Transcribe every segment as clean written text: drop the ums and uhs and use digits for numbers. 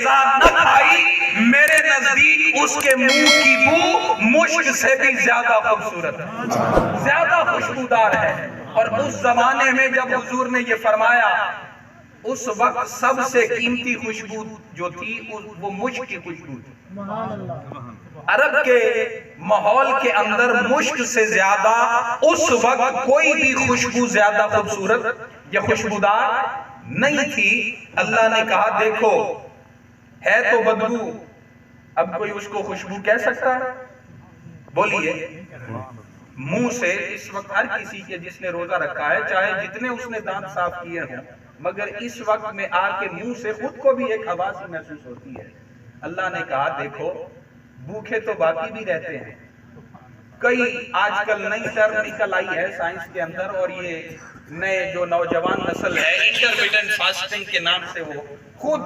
غذا نہ کھائی، میرے نزدیک اس کے منہ کی بو مشک سے بھی زیادہ خوبصورت ہے، زیادہ خوشبودار ہے۔ اور اس زمانے میں جب حضور نے یہ فرمایا، اس وقت سب سے قیمتی خوشبو جو تھی وہ مشک کی خوشبو تھی۔ عرب کے ماحول کے اندر مشک سے زیادہ اس وقت کوئی بھی خوشبو زیادہ خوبصورت یا خوشبودار نہیں تھی۔ اللہ نے کہا دیکھو ہے تو بدبو، اب کوئی اس کو خوشبو کہہ سکتا ہے؟ بولیے منہ سے اس وقت ہر کسی کے جس نے روزہ رکھا ہے، چاہے جتنے اس نے دانت صاف کیے ہوں، مگر اس وقت میں آ کے منہ سے خود کو بھی ایک ہوا سی محسوس ہوتی ہے۔ اللہ نے کہا دیکھو بھوکے تو باقی بھی رہتے ہیں، کئی آج کل نئی ٹرم نکل آئی ہے سائنس کے اندر، اور یہ نئے جو نوجوان نسل ہے انٹرمیٹنٹ فاسٹنگ کے نام سے وہ خود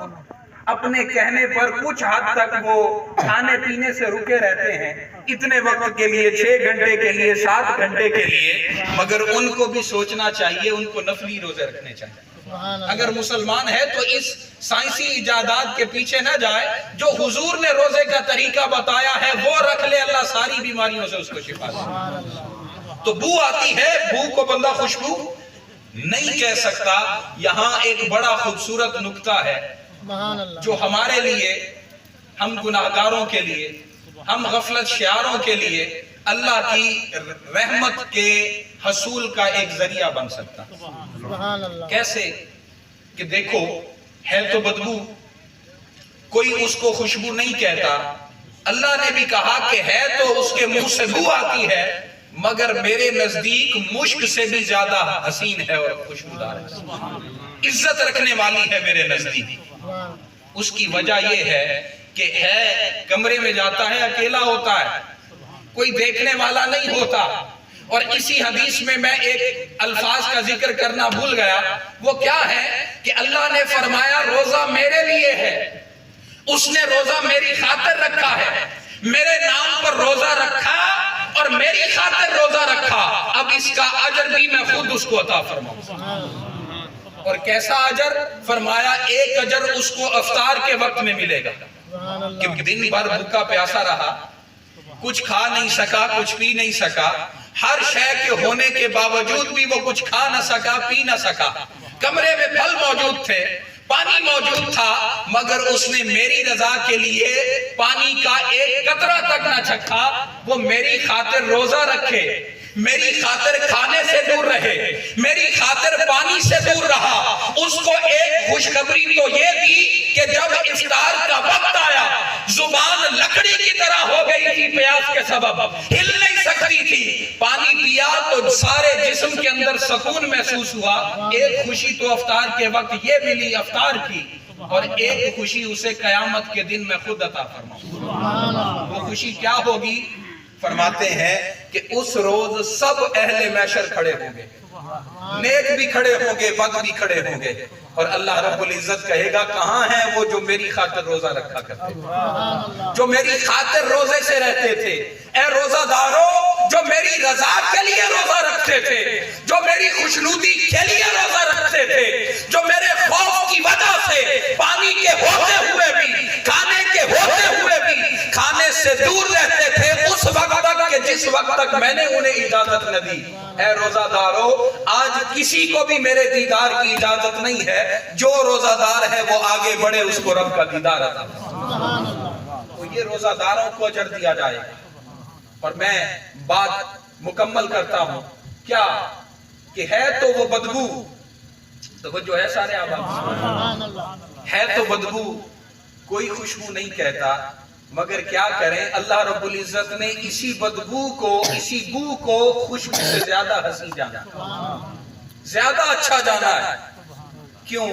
اپنے کہنے پر کچھ حد تک وہ کھانے پینے سے رکے رہتے ہیں، اتنے وقت کے لیے 6 گھنٹے کے لیے 7 گھنٹے کے لیے، مگر ان کو بھی سوچنا چاہیے، ان کو نفلی روزے رکھنے چاہیے۔ اگر مسلمان ہے تو اس سائنسی ایجادات کے پیچھے نہ جائے، جو حضور نے روزے کا طریقہ بتایا ہے وہ رکھ لے، اللہ ساری بیماریوں سے اس کو شفا دے۔ تو بو آتی ہے، بو کو بندہ خوشبو نہیں کہہ سکتا۔ یہاں ایک بڑا خوبصورت نکتہ ہے جو ہمارے لیے، ہم گناہگاروں کے لیے، ہم غفلت شیاروں کے لیے اللہ کی رحمت کے حصول کا ایک ذریعہ بن سکتا۔ کیسے؟ کہ دیکھو ہے تو بدبو، کوئی اس کو خوشبو نہیں کہتا، اللہ نے بھی کہا کہ ہے تو اس کے منہ سے بو آتی ہے، مگر میرے نزدیک مشک سے بھی زیادہ حسین ہے اور خوشبودار ہے، عزت رکھنے والی ہے میرے نزدیک۔ اس کی وجہ یہ ہے کہ ہے کمرے میں جاتا ہے اکیلا ہوتا ہے، کوئی دیکھنے والا نہیں ہوتا۔ اور اسی حدیث میں میں ایک الفاظ کا ذکر کرنا بھول گیا، وہ کیا ہے کہ اللہ نے فرمایا روزہ میرے لیے ہے، اس نے روزہ میری خاطر رکھا ہے، میرے نام پر روزہ رکھا اور میری خاطر روزہ رکھا، اب اس کا اجر بھی میں خود اس کو عطا فرماؤں۔ اور کیسا اجر؟ فرمایا ایک اجر اس کو افطار کے وقت میں ملے گا، کہ دن بھر بھوکا پیاسا رہا، کچھ کھا نہیں سکا، کچھ پی نہیں سکا، ہر شے کے ہونے کے باوجود بھی وہ کچھ کھا نہ سکا، پی نہ سکا، کمرے میں پھل موجود تھے، پانی موجود تھا، مگر اس نے میری رضا کے لیے پانی کا ایک قطرہ تک نہ چکھا، وہ میری خاطر روزہ رکھے، میری خاطر کھانے سے دور رہے، میری خاطر پانی سے دور رہا۔ اس کو ایک خوشخبری تو یہ دی کہ جب افطار کا وقت آیا، زبان لکڑی کی طرح ہو گئی تھی پیاس کے سبب، ہل نہیں سکتی تھی، پانی پیا تو سارے جسم کے اندر سکون محسوس ہوا۔ ایک خوشی تو افطار کے وقت یہ ملی افطار کی، اور ایک خوشی اسے قیامت کے دن میں خود عطا فرماؤں۔ وہ خوشی کیا ہوگی؟ فرماتے ہیں کہ اس روز سب اہل محشر کھڑے ہوں گے، نیک بھی کھڑے ہوں گے، بد بھی کھڑے ہوں گے، اور اللہ رب العزت کہے گا کہاں ہیں وہ جو میری خاطر روزہ رکھا کرتے تھے، جو میری خاطر روزے سے رہتے تھے؟ اے روزہ دارو جو میری رضا کے لیے روزہ رکھتے تھے، جو میری خوشنودی کے لیے روزہ رکھتے تھے، جو میرے خوف کی وجہ سے پانی کے ہوتے ہوئے بھی، کھانے کے ہوتے ہوئے بھی کھانے سے دور رہتے تھے، اس وقت تک کہ جس وقت تک میں نے انہیں اجازت نہ دی۔ اے روزہ دارو آج کسی کو بھی میرے دیدار کی اجازت نہیں ہے، جو روزہ دار ہے وہ آگے بڑھے، اس کو رب کا دیدار عطا فرمائے۔ تو یہ روزہ داروں کو اجر دیا جائے گا۔ اور میں بات مکمل کرتا ہوں، کیا کہ ہے تو وہ بدبو، تو جو ہے سارے آباد ہے تو بدبو، کوئی خوشبو نہیں کہتا، مگر کیا کریں اللہ رب العزت نے اسی بدبو کو، اسی بو کو خوشبو سے زیادہ حسین جانا، زیادہ اچھا جانا ہے۔ کیوں؟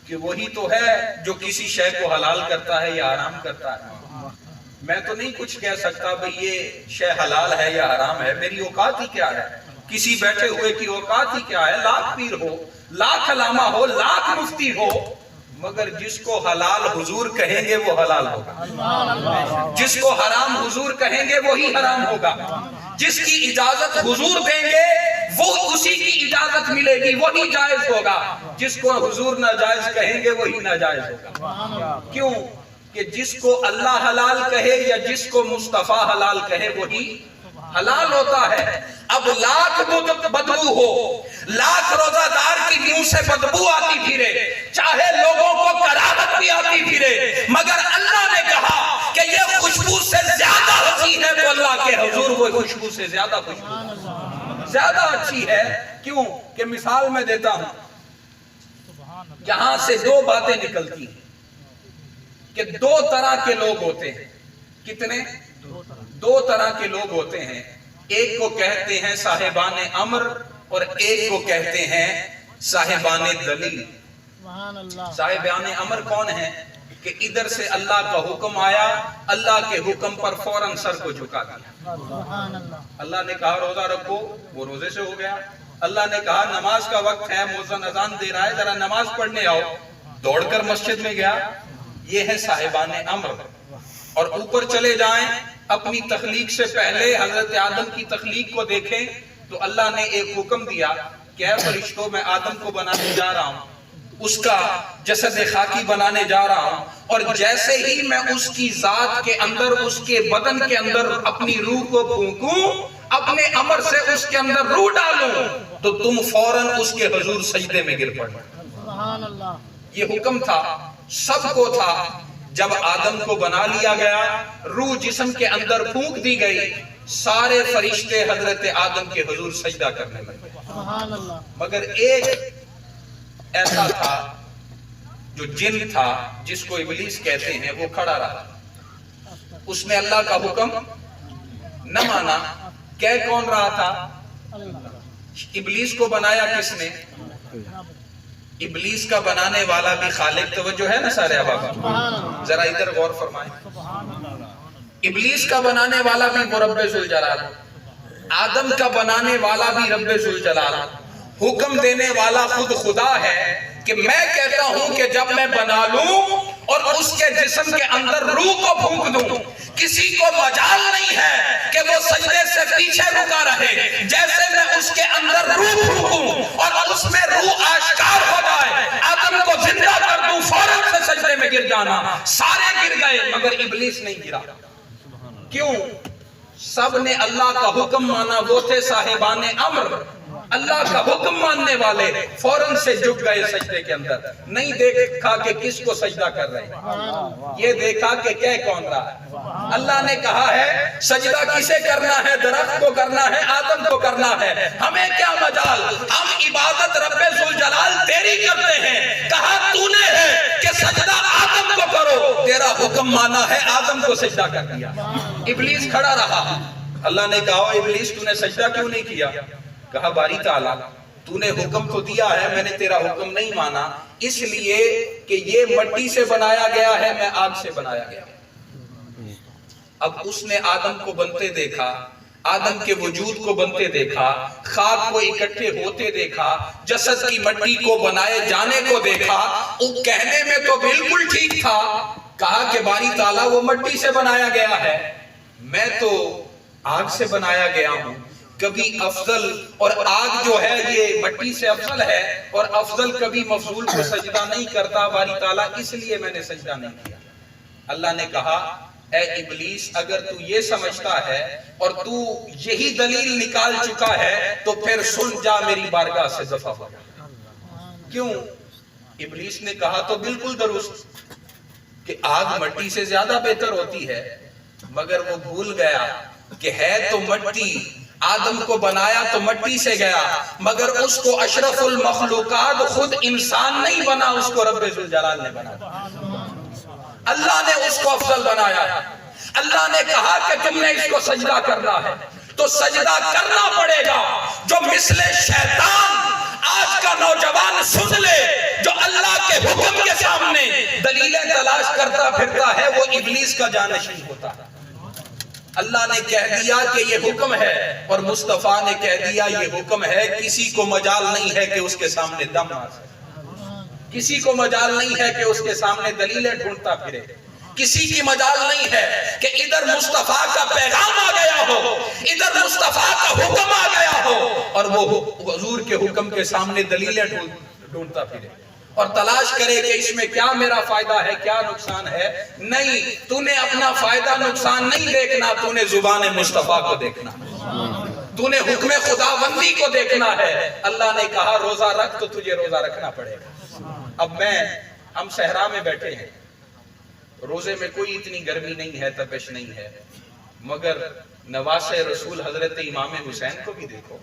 کہ وہی تو ہے جو کسی شے کو حلال کرتا ہے یا حرام کرتا ہے۔ میں تو نہیں کچھ کہہ سکتا بھئی یہ شے حلال ہے یا حرام ہے، میری اوقات ہی کیا ہے، کسی بیٹھے ہوئے کی اوقات ہی کیا ہے، لاکھ پیر ہو، لاکھ علامہ ہو، لاکھ مفتی ہو، مگر جس کو حلال حضور کہیں گے وہ حلال ہوگا، جس کو حرام حضور کہیں گے وہی حرام ہوگا، جس کی اجازت حضور دیں گے وہ اسی کی اجازت ملے گی، وہی جائز ہوگا۔ جس کو حضور ناجائز کہیں گے وہی ناجائز ہوگا۔ کیوں کہ جس کو اللہ حلال کہے یا جس کو مصطفیٰ حلال کہے وہی حلال ہوتا ہے۔ اب لاکھ بدبو ہو، لاکھ روزہ دار کی منہ سے بدبو آتی پھرے، چاہے لوگوں کو کراہت بھی آتی پھرے، مگر اللہ نے کہا کہ یہ خوشبو سے زیادہ اچھی ہے، تو اللہ کے حضور وہ خوشبو سے زیادہ خوشبو زیادہ اچھی ہے۔ کیوں کہ مثال میں دیتا ہوں، یہاں سے دو باتیں نکلتی ہیں کہ دو طرح کے لوگ ہوتے ہیں۔ کتنے؟ دو طرح کے لوگ ہوتے ہیں۔ ایک کو کہتے ہیں صاحبان امر اور ایک کو کہتے ہیں صاحبان دلیل۔ صاحبان امر کون ہیں؟ کہ ادھر سے اللہ کا حکم آیا، اللہ کے حکم پر فوراً سر کو جھکا دیا۔ اللہ نے کہا روزہ رکھو، وہ روزے سے ہو گیا۔ اللہ نے کہا نماز کا وقت ہے، مؤذن اذان دے رہا ہے، ذرا نماز پڑھنے آؤ، دوڑ کر مسجد میں گیا۔ یہ ہے صاحبان امر۔ اور اوپر چلے جائیں، اپنی تخلیق سے پہلے حضرت آدم کی تخلیق کو دیکھیں تو اللہ نے ایک حکم دیا کہ اے فرشتوں، میں آدم کو بنانے جا رہا ہوں، اس کا جسد خاکی بنانے جا رہا ہوں، اور جیسے ہی میں اس کی ذات کے اندر، اس کے بدن کے اندر اپنی روح کو پھونکوں، اپنے امر سے اس کے اندر روح ڈالوں، تو تم فوراً اس کے حضور سجدے میں گر پڑنا۔ یہ حکم تھا، سب کو تھا۔ جب آدم کو بنا لیا گیا، روح جسم کے اندر پھونک دی گئی، سارے فرشتے حضرت آدم کے حضور سجدہ کرنے لگے۔ مگر ایک ایسا تھا جو جن تھا، جس کو ابلیس کہتے ہیں، وہ کھڑا رہا۔ اس نے اللہ کا حکم نہ مانا۔ کہہ کون رہا تھا؟ ابلیس کو بنایا کس نے؟ ابلیس کا بنانے والا بھی خالق، توجہ ہے نا سارے احباب، ذرا ادھر غور فرمائیں۔ ابلیس کا بنانے والا بھی رب ذوالجلال، آدم کا بنانے والا بھی رب ذوالجلال، حکم دینے والا خود خدا ہے کہ میں کہتا ہوں کہ جب میں بنا لوں اور اس کے جسم کے اندر روح کو پھونک دوں، کسی کو مجال نہیں ہے کہ وہ سجدے سے پیچھے رکا رہے۔ جیسے میں اس کے اندر روح پھونکوں اور اس میں روح آشکار ہو جائے، آدم کو زندہ کر دوں، فوراً سے سجدے میں گر جانا۔ سارے گر گئے مگر ابلیس نہیں گرا۔ کیوں؟ سب نے اللہ کا حکم مانا، وہ تھے صاحبان امر، اللہ کا حکم ماننے والے، فوراً سے جھک گئے سجدے کے اندر۔ نہیں دیکھا کہ کس کو سجدہ کر رہے ہیں، یہ دیکھا کہ کہہ کون رہا ہے۔ اللہ نے کہا ہے سجدہ کسے کرنا ہے؟ درخت کو کرنا ہے، آدم کو کرنا ہے، ہمیں کیا مجال، ہم عبادت رب ذوالجلال تیری کرتے ہیں۔ کہا تو نے ہے کہ سجدہ آدم کو کرو، تیرا حکم مانا ہے، آدم کو سجدہ کر دیا۔ ابلیس کھڑا رہا۔ اللہ نے کہا ابلیس تو نے سجدہ کیوں نہیں کیا؟ کہا باری تعالیٰ تو نے حکم تو دیا ہے، میں نے تیرا حکم نہیں مانا، اس لیے کہ یہ مٹی سے بنایا گیا ہے، میں آگ سے بنایا گیا۔ اب اس نے آدم کو بنتے دیکھا، آدم کے وجود کو بنتے دیکھا، خاک کو اکٹھے ہوتے دیکھا، جسد کی مٹی کو بنائے جانے کو دیکھا۔ وہ کہنے میں تو بالکل ٹھیک تھا، کہا کہ باری تعالیٰ وہ مٹی سے بنایا گیا ہے، میں تو آگ سے بنایا گیا ہوں۔ کبھی افضل، اور آگ جو ہے یہ مٹی سے افضل ہے، اور افضل کبھی مفضول کو سجدہ نہیں کرتا، باری تعالیٰ اس لیے میں نے سجدہ نہیں کیا۔ اللہ نے کہا اے ابلیس، اگر تو یہ سمجھتا ہے اور تو یہی دلیل نکال چکا ہے تو پھر سن جا، میری بارگاہ سے دفع ہو جا۔ کیوں؟ ابلیس نے کہا تو بالکل درست کہ آگ مٹی سے زیادہ بہتر ہوتی ہے، مگر وہ بھول گیا کہ ہے تو مٹی، آدم کو بنایا تو مٹی سے گیا، مگر اس کو اشرف المخلوقات خود انسان نہیں بنا، اس کو رب ذوالجلال نے بنایا۔ اللہ نے اس کو افضل بنایا۔ اللہ نے کہا کہ تم نے اس کو سجدہ کرنا ہے تو سجدہ کرنا پڑے گا۔ جو مثل شیطان آج کا نوجوان سن لے، جو اللہ کے حکم کے سامنے دلیلیں تلاش کرتا پھرتا ہے، وہ ابلیس کا جانشین ہوتا ہے۔ اللہ نے کہہ دیا کہ یہ حکم ہے، اور مصطفیٰ نے کہہ دیا یہ حکم ہے، کسی کو مجال نہیں ہے کہ اس کے سامنے دم آ سکے، کسی کو مجال نہیں ہے کہ اس کے سامنے دلیلیں ڈھونڈتا پھرے، کسی کی مجال نہیں ہے کہ ادھر مصطفیٰ کا پیغام آ گیا ہو، ادھر مصطفیٰ کا حکم آ گیا ہو اور وہ حضور کے حکم کے سامنے دلیلیں ڈھونڈتا پھرے اور تلاش کرے کہ اس میں کیا میرا فائدہ ہے، کیا نقصان ہے۔ نہیں، تو نے اپنا فائدہ نقصان نہیں دیکھنا، تو نے زبان مصطفیٰ کو دیکھنا، تو نے حکم خداوندی کو دیکھنا ہے۔ اللہ نے کہا روزہ رکھ تو تجھے روزہ رکھنا پڑے گا۔ اب ہم صحرا میں بیٹھے ہیں، روزے میں کوئی اتنی گرمی نہیں ہے، تپش نہیں ہے، مگر نواسے رسول حضرت امام حسین کو بھی دیکھو،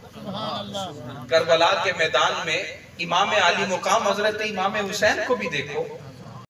کربلا کے میدان میں امام علی مقام حضرت امام حسین کو بھی دیکھو،